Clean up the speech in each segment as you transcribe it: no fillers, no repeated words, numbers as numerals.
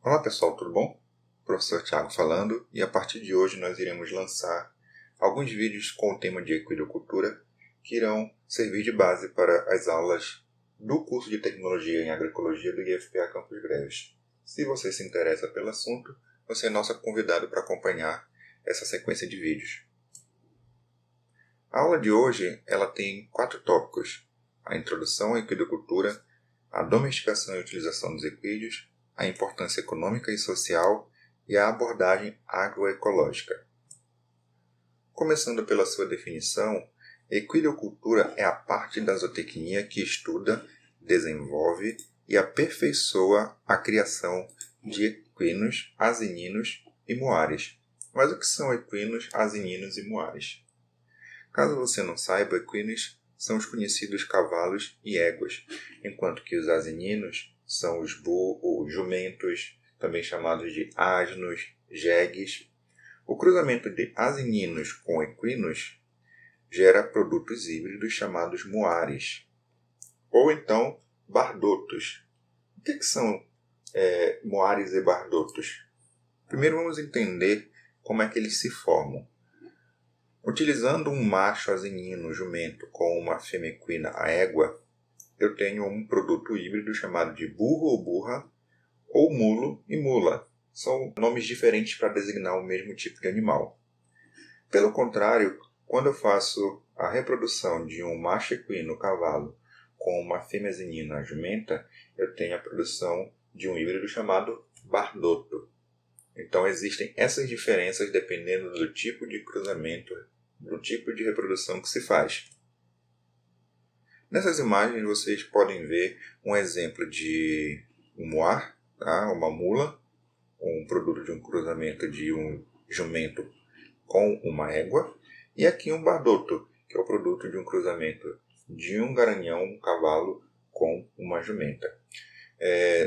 Olá pessoal, tudo bom? Professor Thiago falando, e a partir de hoje nós iremos lançar alguns vídeos com o tema de equidocultura que irão servir de base para as aulas do curso de Tecnologia em Agroecologia do IFPA Campos Greves. Se você se interessa pelo assunto, você é nosso convidado para acompanhar essa sequência de vídeos. A aula de hoje ela tem 4 tópicos: a introdução à equidocultura, a domesticação e utilização dos equídeos, a importância econômica e social e a abordagem agroecológica. Começando pela sua definição, equidocultura é a parte da zootecnia que estuda, desenvolve e aperfeiçoa a criação de equinos, asininos e muares. Mas o que são equinos, asininos e muares? Caso você não saiba, equinos são os conhecidos cavalos e éguas, enquanto que os asininos são os jumentos, também chamados de asnos, jegues. O cruzamento de asininos com equinos gera produtos híbridos chamados muares, ou então bardotos. O que são muares e bardotos? Primeiro vamos entender como é que eles se formam. Utilizando um macho asinino jumento com uma fêmea equina a égua, eu tenho um produto híbrido chamado de burro ou burra, ou mulo e mula. São nomes diferentes para designar o mesmo tipo de animal. Pelo contrário, quando eu faço a reprodução de um macho equino cavalo com uma fêmea asinina jumenta, eu tenho a produção de um híbrido chamado bardoto. Então existem essas diferenças dependendo do tipo de cruzamento, do tipo de reprodução que se faz. Nessas imagens vocês podem ver um exemplo de um muar, uma mula, um produto de um cruzamento de um jumento com uma égua, e aqui um bardoto, que é o produto de um cruzamento de um garanhão, um cavalo, com uma jumenta.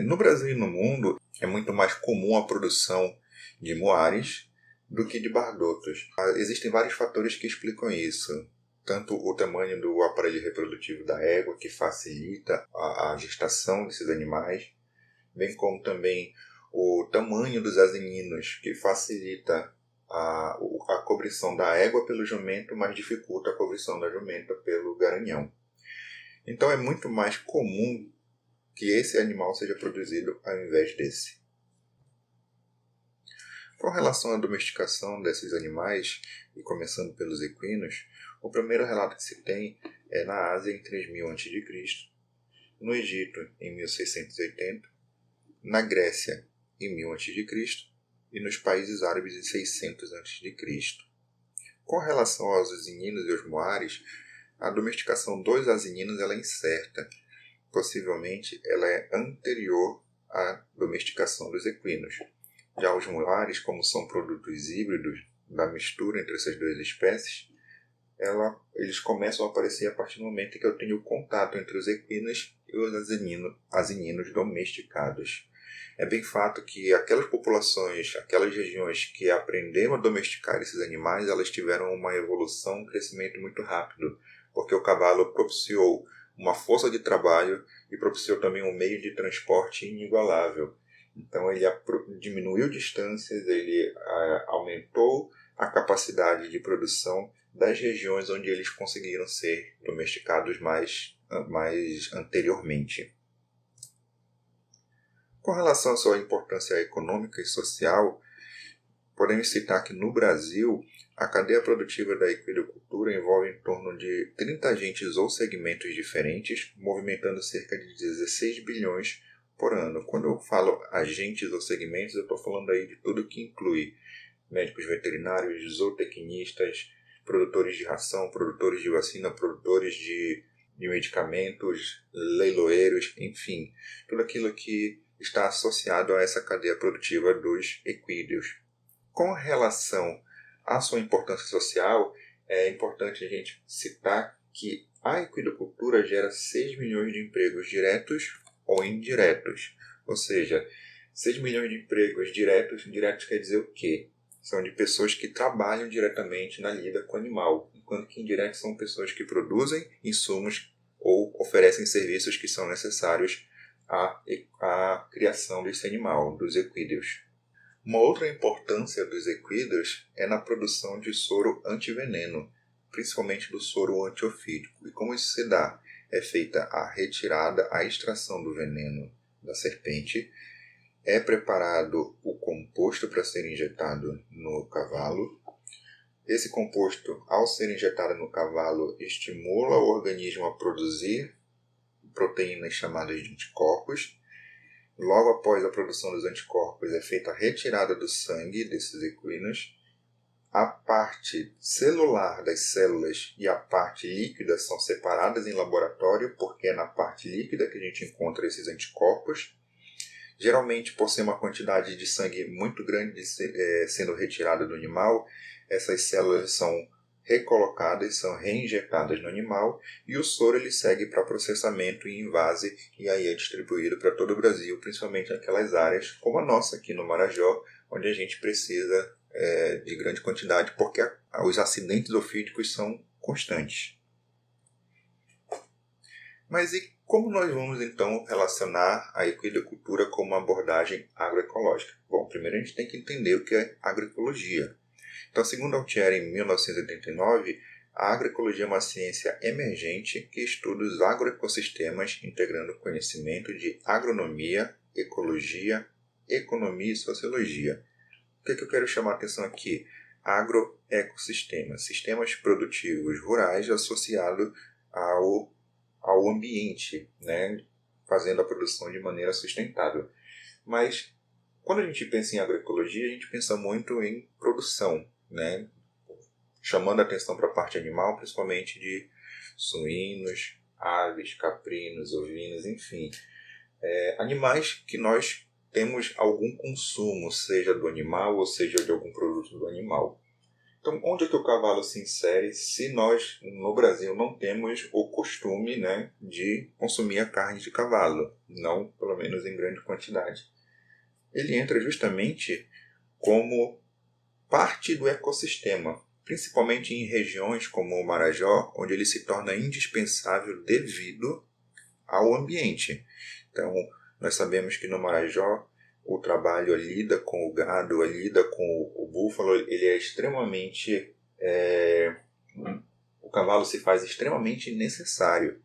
No Brasil e no mundo é muito mais comum a produção de muares do que de bardotos. Existem vários fatores que explicam isso. Tanto o tamanho do aparelho reprodutivo da égua, que facilita a gestação desses animais, bem como também o tamanho dos asininos, que facilita a cobrição da égua pelo jumento, mas dificulta a cobrição da jumenta pelo garanhão. Então é muito mais comum que esse animal seja produzido ao invés desse. Com relação à domesticação desses animais, e começando pelos equinos, o primeiro relato que se tem é na Ásia em 3000 a.C., no Egito em 1680, na Grécia em 1000 a.C. e nos países árabes em 600 a.C. Com relação aos asininos e aos muares, a domesticação dos asininos ela é incerta. Possivelmente ela é anterior à domesticação dos equinos. Já os muares, como são produtos híbridos da mistura entre essas duas espécies, eles começam a aparecer a partir do momento em que eu tenho contato entre os equinos e os asininos domesticados. É bem fato que aquelas populações, aquelas regiões que aprenderam a domesticar esses animais, elas tiveram uma evolução, um crescimento muito rápido, porque o cavalo propiciou uma força de trabalho e propiciou também um meio de transporte inigualável. Então ele diminuiu distâncias, ele aumentou a capacidade de produção das regiões onde eles conseguiram ser domesticados mais anteriormente. Com relação à sua importância econômica e social, podemos citar que no Brasil, a cadeia produtiva da equidocultura envolve em torno de 30 agentes ou segmentos diferentes, movimentando cerca de 16 bilhões por ano. Quando eu falo agentes ou segmentos, eu estou falando aí de tudo que inclui médicos veterinários, zootecnistas, produtores de ração, produtores de vacina, produtores de medicamentos, leiloeiros, enfim, tudo aquilo que está associado a essa cadeia produtiva dos equídeos. Com relação à sua importância social, é importante a gente citar que a equidocultura gera 6 milhões de empregos diretos ou indiretos. Ou seja, 6 milhões de empregos diretos quer dizer o quê? São de pessoas que trabalham diretamente na lida com o animal, enquanto que indiretos são pessoas que produzem insumos ou oferecem serviços que são necessários a criação desse animal, dos equídeos. Uma outra importância dos equídeos é na produção de soro antiveneno, principalmente do soro antiofídico. E como isso se dá? É feita a retirada, a extração do veneno da serpente, é preparado o composto para ser injetado no cavalo. Esse composto, ao ser injetado no cavalo, estimula o organismo a produzir proteínas chamadas de anticorpos. Logo após a produção dos anticorpos, é feita a retirada do sangue desses equinos. A parte celular das células e a parte líquida são separadas em laboratório, porque é na parte líquida que a gente encontra esses anticorpos. Geralmente, por ser uma quantidade de sangue muito grande sendo retirada do animal, essas células são recolocadas, são reinjetadas no animal, e o soro ele segue para processamento em invase e aí é distribuído para todo o Brasil, principalmente naquelas áreas como a nossa aqui no Marajó, onde a gente precisa de grande quantidade porque os acidentes ofídicos são constantes. Mas e como nós vamos então relacionar a equidocultura com uma abordagem agroecológica? Bom, primeiro a gente tem que entender o que é agroecologia. Então, segundo Altieri, em 1989, a agroecologia é uma ciência emergente que estuda os agroecossistemas, integrando conhecimento de agronomia, ecologia, economia e sociologia. O que eu quero chamar a atenção aqui? Agroecossistemas, sistemas produtivos rurais associados ao ambiente, né? Fazendo a produção de maneira sustentável. Mas quando a gente pensa em agroecologia, a gente pensa muito em produção, né? Chamando a atenção para a parte animal, principalmente de suínos, aves, caprinos, ovinos, enfim. Animais que nós temos algum consumo, seja do animal ou seja de algum produto do animal. Então, onde é que o cavalo se insere se nós, no Brasil, não temos o costume, né, de consumir a carne de cavalo, não, pelo menos em grande quantidade? Ele entra justamente como parte do ecossistema, principalmente em regiões como o Marajó, onde ele se torna indispensável devido ao ambiente. Então, nós sabemos que no Marajó o trabalho, a lida com o gado, a lida com o búfalo, ele é extremamente... o cavalo se faz extremamente necessário,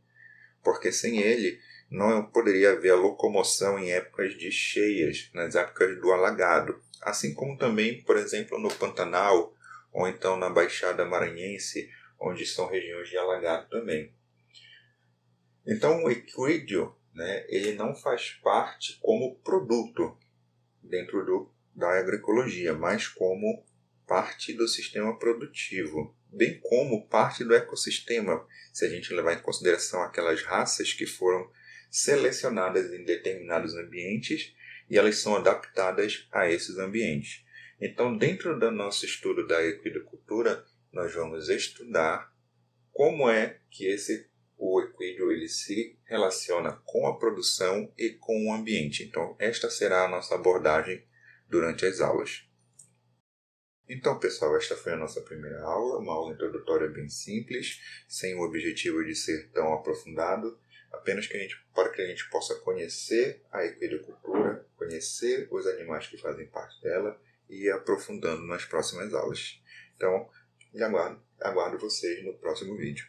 porque sem ele não poderia haver a locomoção em épocas de cheias, nas épocas do alagado. Assim como também, por exemplo, no Pantanal, ou então na Baixada Maranhense, onde são regiões de alagado também. Então o equídeo, né, ele não faz parte como produto dentro da agroecologia, mas como parte do sistema produtivo, bem como parte do ecossistema, se a gente levar em consideração aquelas raças que foram selecionadas em determinados ambientes e elas são adaptadas a esses ambientes. Então, dentro do nosso estudo da equidocultura, nós vamos estudar como é que o equídeo ele se relaciona com a produção e com o ambiente. Então, esta será a nossa abordagem durante as aulas. Então, pessoal, esta foi a nossa primeira aula, uma aula introdutória bem simples, sem o objetivo de ser tão aprofundado, apenas para que a gente possa conhecer a equidocultura, conhecer os animais que fazem parte dela e ir aprofundando nas próximas aulas. Então, aguardo vocês no próximo vídeo.